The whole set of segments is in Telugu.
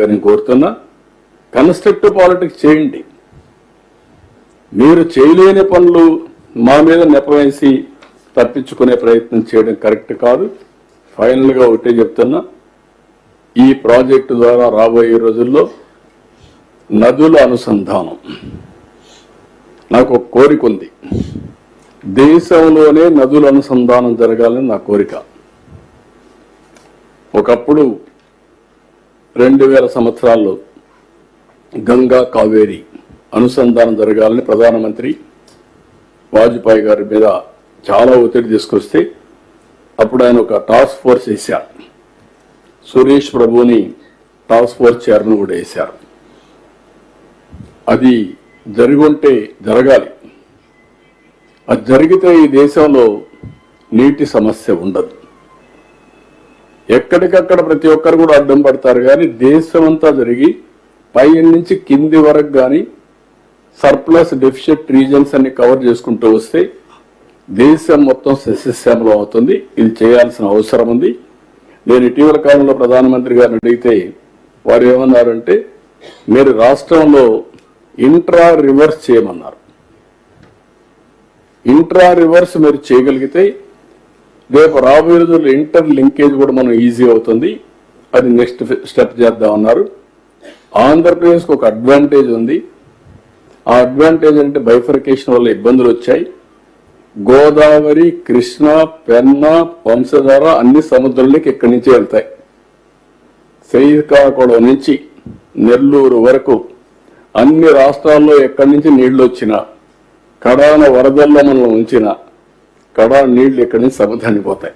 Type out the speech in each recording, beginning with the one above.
నేను కోరుతున్నా, కన్స్ట్రక్టివ్ పాలిటిక్స్ చేయండి. మీరు చేయలేని పనులు మా మీద నెపవేసి తప్పించుకునే ప్రయత్నం చేయడం కరెక్ట్ కాదు. ఫైనల్ గా ఒకటే చెప్తున్నా, ఈ ప్రాజెక్టు ద్వారా రాబోయే రోజుల్లో నదుల అనుసంధానం నాకు ఒక కోరిక ఉంది. దేశంలోనే నదుల అనుసంధానం జరగాలని నా కోరిక. ఒకప్పుడు 2000 సంవత్సరాల్లో గంగా కావేరి అనుసంధానం జరగాలని ప్రధానమంత్రి వాజ్పేయి గారి మీద చాలా ఒత్తిడి తీసుకొస్తే అప్పుడు ఆయన ఒక టాస్క్ ఫోర్స్ వేశారు. సురేష్ ప్రభుని టాస్క్ ఫోర్స్ చైర్మన్ కూడా వేశారు. అది జరుగుంటే జరగాలి. అది జరిగితే ఈ దేశంలో నీటి సమస్య ఉండదు. ఎక్కడికక్కడ ప్రతి ఒక్కరు కూడా అడ్డం పడతారు, కానీ దేశమంతా జరిగి పై నుంచి కింది వరకు కానీ సర్ప్లస్ డెఫిషిట్ రీజన్స్ అన్ని కవర్ చేసుకుంటూ వస్తే దేశం మొత్తం సస్యశ్యామలం అవుతుంది. ఇది చేయాల్సిన అవసరం ఉంది. నేను ఇటీవల కాలంలో ప్రధానమంత్రి గారిని అడిగితే వారు ఏమన్నారంటే, మీరు రాష్ట్రంలో ఇంట్రా రివర్స్ చేయమన్నారు. ఇంట్రా రివర్స్ మీరు చేయగలిగితే రేపు రాబోయే రోజుల్లో ఇంటర్ లింకేజ్ కూడా మనం ఈజీ అవుతుంది. అది నెక్స్ట్ స్టెప్ చేద్దామన్నారు. ఆంధ్రప్రదేశ్కి ఒక అడ్వాంటేజ్ ఉంది. ఆ అడ్వాంటేజ్ అంటే బైఫర్కేషన్ వల్ల ఇబ్బందులు వచ్చాయి. గోదావరి, కృష్ణ, పెన్నా, వంశధార అన్ని సముద్రంలోకి ఇక్కడి నుంచి వెళ్తాయి. శ్రీకాకుళం నుంచి నెల్లూరు వరకు అన్ని రాష్ట్రాల్లో ఎక్కడి నుంచి నీళ్లు వచ్చినా, కడాన వరదల్లో మనం ఉంచిన కడాన నీళ్లు ఇక్కడి నుంచి సముద్రానికి పోతాయి.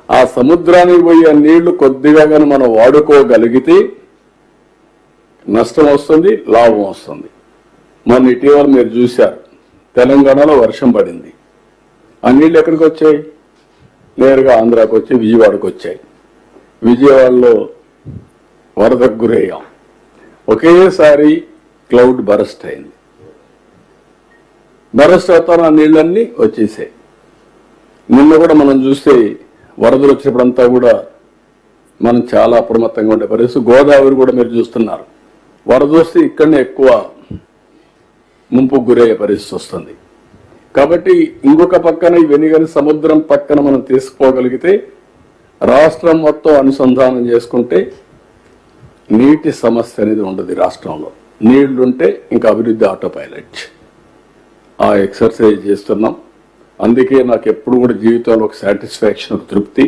ఆ సముద్రానికి పోయే నీళ్లు కొద్దిగా కానీ మనం వాడుకోగలిగితే నష్టం వస్తుంది, లాభం వస్తుంది. మన ఇటీవల మీరు చూశారు, తెలంగాణలో వర్షం పడింది. ఆ నీళ్లు ఎక్కడికి వచ్చాయి? నేరుగా ఆంధ్రాకి వచ్చి విజయవాడకు వచ్చాయి. విజయవాడలో వరదకు గురయ్యాం. ఒకేసారి క్లౌడ్ బరస్ట్ అయింది. బరస్ట్ అవుతాను, ఆ నీళ్ళన్నీ వచ్చేసాయి. నిన్న కూడా మనం చూస్తే వరదలు వచ్చినప్పుడంతా కూడా మనం చాలా అప్రమత్తంగా ఉండే పరిస్థితి. గోదావరి కూడా మీరు చూస్తున్నారు, వరద వస్తే ఇక్కడనే ఎక్కువ ముంపుకు గురయ్యే పరిస్థితి వస్తుంది. కాబట్టి ఇంకొక పక్కన ఇవన్నీ కానీ సముద్రం పక్కన మనం తీసుకోగలిగితే, రాష్ట్రం మొత్తం అనుసంధానం చేసుకుంటే నీటి సమస్య అనేది ఉండదు. రాష్ట్రంలో నీళ్లుంటే ఇంకా అభివృద్ధి ఆటో పైలట్. ఆ ఎక్సర్సైజ్ చేస్తున్నాం. అందుకే నాకు ఎప్పుడు కూడా జీవితంలో ఒక సాటిస్ఫాక్షన్, ఒక తృప్తి.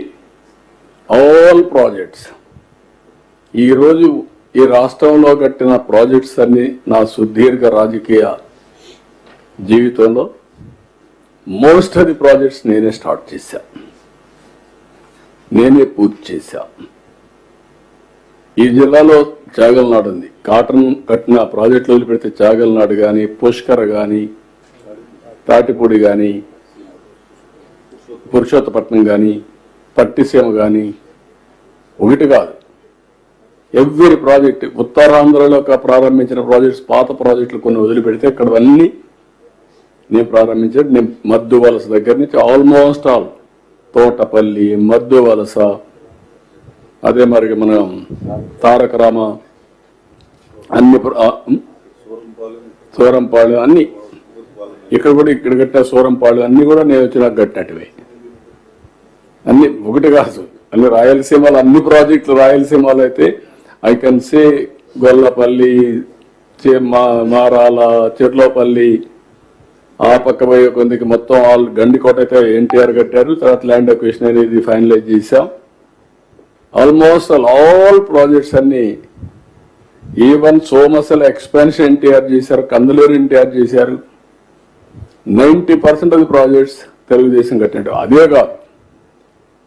ఆల్ ప్రాజెక్ట్స్ ఈరోజు ఈ రాష్ట్రంలో కట్టిన ప్రాజెక్ట్స్ అన్ని నా సుదీర్ఘ రాజకీయ జీవితంలో మోస్ట్ ఆఫ్ ది ప్రాజెక్ట్స్ నేనే స్టార్ట్ చేశా, నేనే పూర్తి చేశా. ఈ జిల్లాలో చాగల్నాడు ఉంది. కాటన్ కట్టిన ప్రాజెక్టులు వదిలిపెడితే చాగల్నాడు కానీ, పుష్కర్ కానీ, తాటిపూడి కానీ, పురుషోత్తపట్నం కానీ, పట్టిసీమ కానీ, ఒకటి కాదు, ఎవ్రీ ప్రాజెక్ట్. ఉత్తరాంధ్రలో ప్రారంభించిన ప్రాజెక్ట్స్, పాత ప్రాజెక్టులు కొన్ని వదిలిపెడితే ఇక్కడ అన్ని నేను ప్రారంభించాను. నేను మద్దు వలస దగ్గర నుంచి ఆల్మోస్ట్ ఆల్ తోటపల్లి, మద్దు వలస, అదే మరి మన తారక రామ, అన్ని సూరంపాడు అన్ని, ఇక్కడ కూడా ఇక్కడ కట్టిన సూరంపాడు అన్ని కూడా నేను వచ్చినా కట్టినట్టువే. అన్ని ఒకటి కాదు, అన్ని రాయలసీమలో అన్ని ప్రాజెక్టులు. రాయలసీమలో అయితే I can say Gollapalli, Marala, Cherlopalli, ఆ పక్క పోయే కొందికి మొత్తం ఆల్ గండికోట అయితే ఎన్టీఆర్ కట్టారు. తర్వాత ల్యాండ్ అక్విజిషన్ అనేది ఫైనలైజ్ చేశాం. ఆల్మోస్ట్ ఆల్ ప్రాజెక్ట్స్ అన్ని, ఈవెన్ సోమసల ఎక్స్పాన్షన్ ఎన్టీఆర్ చేశారు, కందులూరు ఎన్టీఆర్ చేశారు. 90% ఆఫ్ ది ప్రాజెక్ట్స్ తెలుగుదేశం కట్టినట్టు. అదే కాదు,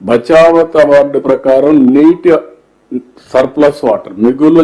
బచావత్ అవార్డు ప్రకారం నీటి సర్ప్లస్ వాటర్ మిగులు